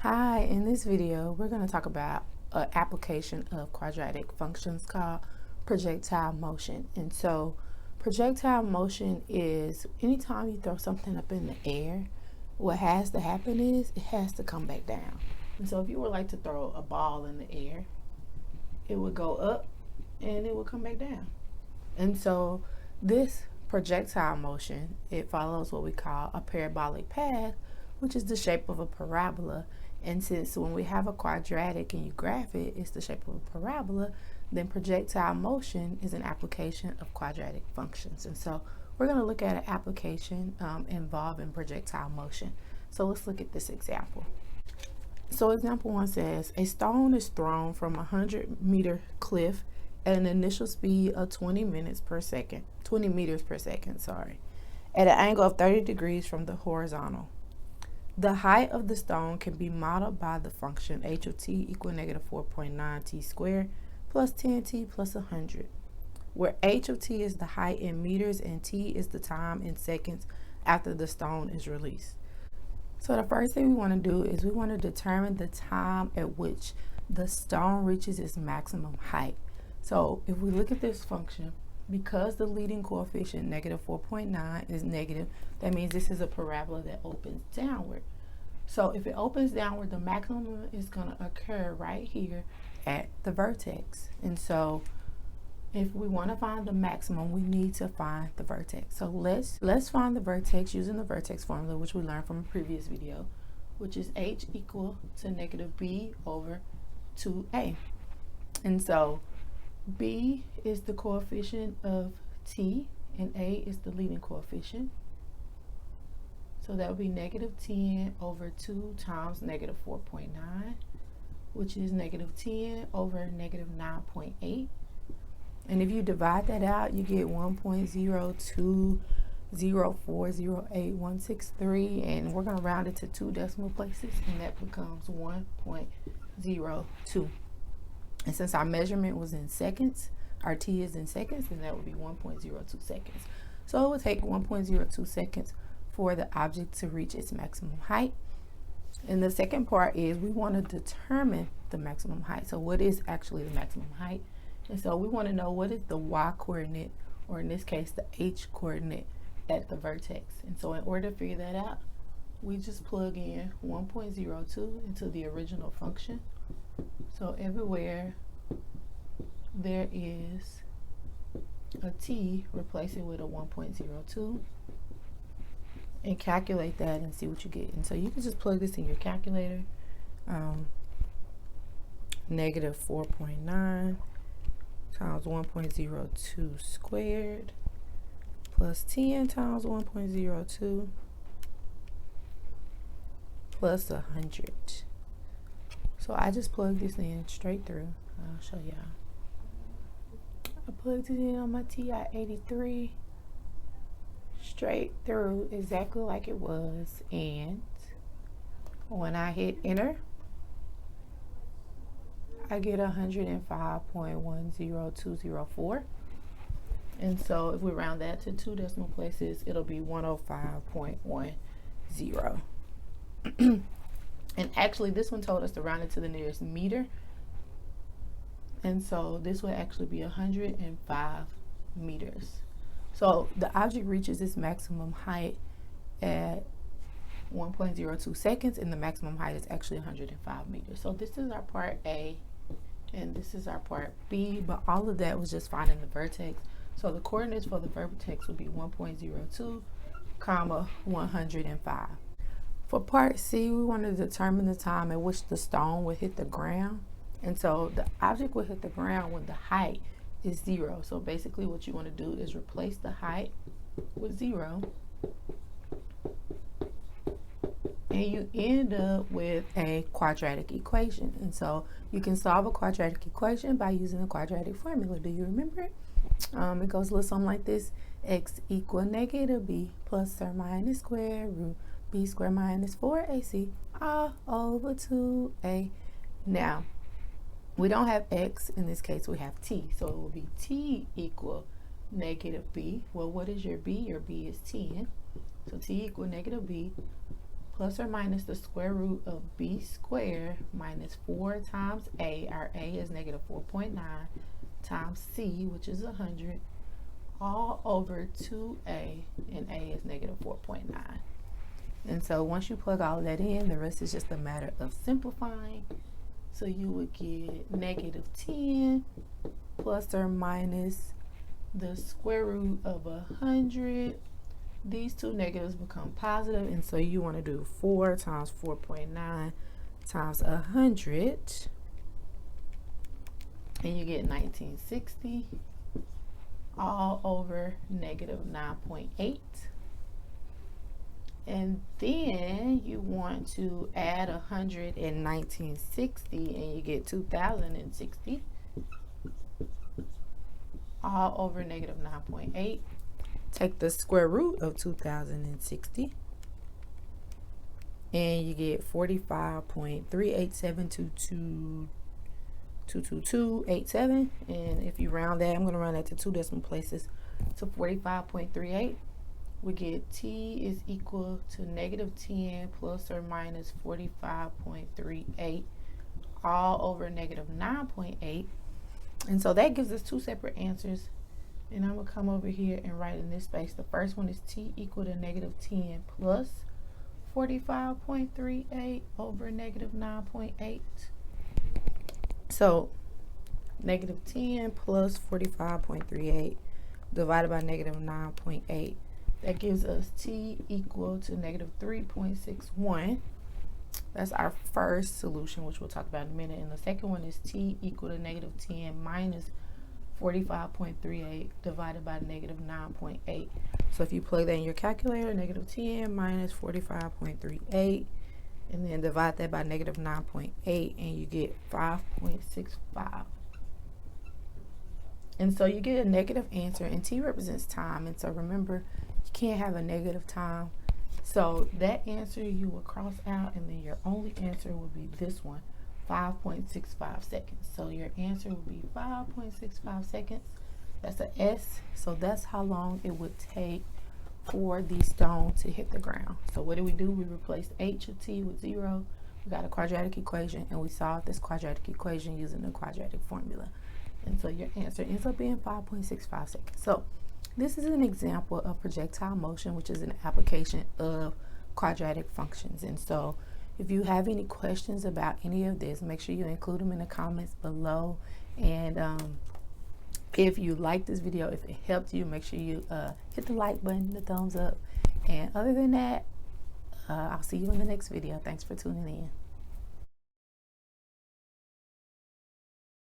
Hi, in this video, we're going to talk about an application of quadratic functions called projectile motion. And so projectile motion is anytime you throw something up in the air, what has to happen is it has to come back down. And so if you were like to throw a ball in the air, it would go up and it would come back down. And so this projectile motion, it follows what we call a parabolic path, which is the shape of a parabola. And since when we have a quadratic and you graph it, it's the shape of a parabola, then projectile motion is an application of quadratic functions. And so we're going to look at an application involving projectile motion. So let's look at this example. So example 1 says, a stone is thrown from a 100-meter cliff at an initial speed of 20 meters per second, at an angle of 30 degrees from the horizontal. The height of the stone can be modeled by the function h of t equal negative 4.9 t squared plus 10t plus 100, where h of t is the height in meters and t is the time in seconds after the stone is released. So the first thing we want to do is we want to determine the time at which the stone reaches its maximum height. So if we look at this function, because the leading coefficient, negative 4.9, is negative, that means this is a parabola that opens downward. So if it opens downward, the maximum is going to occur right here at the vertex. And so if we want to find the maximum, we need to find the vertex. So let's find the vertex using the vertex formula, which we learned from a previous video, which is h equal to negative b over 2a. And so b is the coefficient of t, and a is the leading coefficient. So that would be negative 10 over 2 times negative 4.9, which is negative 10 over negative 9.8. And if you divide that out, you get 1.020408163, and we're going to round it to 2 decimal places, and that becomes 1.02. And since our measurement was in seconds, our t is in seconds, then that would be 1.02 seconds. So it would take 1.02 seconds for the object to reach its maximum height. And the second part is we want to determine the maximum height. So what is actually the maximum height? And so we want to know what is the y coordinate, or in this case, the h coordinate at the vertex. And so in order to figure that out, we just plug in 1.02 into the original function. So everywhere there is a t, replace it with a 1.02 and calculate that and see what you get. And so you can just plug this in your calculator. Negative 4.9 times 1.02 squared plus 10 times 1.02 plus 100. So I just plugged this in straight through. I'll show y'all. I plugged it in on my TI-83 straight through exactly like it was, and when I hit enter, I get 105.10204. And so if we round that to 2 decimal places, it'll be 105.10. And actually this one told us to round it to the nearest meter, and so this would actually be 105 meters. So the object reaches its maximum height at 1.02 seconds, and the maximum height is actually 105 meters. So this is our part A, and this is our part B, but all of that was just finding the vertex. So the coordinates for the vertex would be 1.02, comma 105. For part C, we want to determine the time at which the stone would hit the ground. And so the object will hit the ground when the height is 0. So basically what you want to do is replace the height with 0. And you end up with a quadratic equation. And so you can solve a quadratic equation by using the quadratic formula. Do you remember it? It goes a little something like this. X equal negative b plus or minus square root b squared minus 4ac all over 2a. Now, we don't have x in this case, we have t. So it will be t equal negative b. Well, what is your b? Your b is 10. So t equal negative b plus or minus the square root of b squared minus 4 times a, our a is negative 4.9, times c, which is 100, all over 2a, and a is negative 4.9. And so once you plug all of that in, the rest is just a matter of simplifying. So you would get negative 10 plus or minus the square root of 100. These two negatives become positive, and so you want to do 4 times 4.9 times 100, and you get 1960 all over negative 9.8. And then you want to add 100 and 1960, and you get 2060 all over negative 9.8. Take the square root of 2060, and you get 45.387222287. And if you round that, I'm going to round that to 2 decimal places, to 45.38. We get t is equal to negative 10 plus or minus 45.38 all over negative 9.8. And so that gives us 2 separate answers. And I'm going to come over here and write in this space. The first one is t equal to negative 10 plus 45.38 over negative 9.8. So negative 10 plus 45.38 divided by negative 9.8. That gives us t equal to negative 3.61. That's our first solution, which we'll talk about in a minute. And the second one is t equal to negative 10 minus 45.38 divided by negative 9.8. So if you plug that in your calculator, negative 10 minus 45.38, and then divide that by negative 9.8, and you get 5.65. And so you get a negative answer, and t represents time. And so remember, you can't have a negative time. So that answer you will cross out, and then your only answer will be this one, 5.65 seconds. So your answer will be 5.65 seconds. That's a S. So that's how long it would take for the stone to hit the ground. So what do? We replaced h of t with 0. We got a quadratic equation, and we solved this quadratic equation using the quadratic formula. And so your answer ends up being 5.65 seconds. So this is an example of projectile motion, which is an application of quadratic functions. And so if you have any questions about any of this, make sure you include them in the comments below. And if you like this video, if it helped you, make sure you hit the like button, the thumbs up. And other than that, I'll see you in the next video. Thanks for tuning in.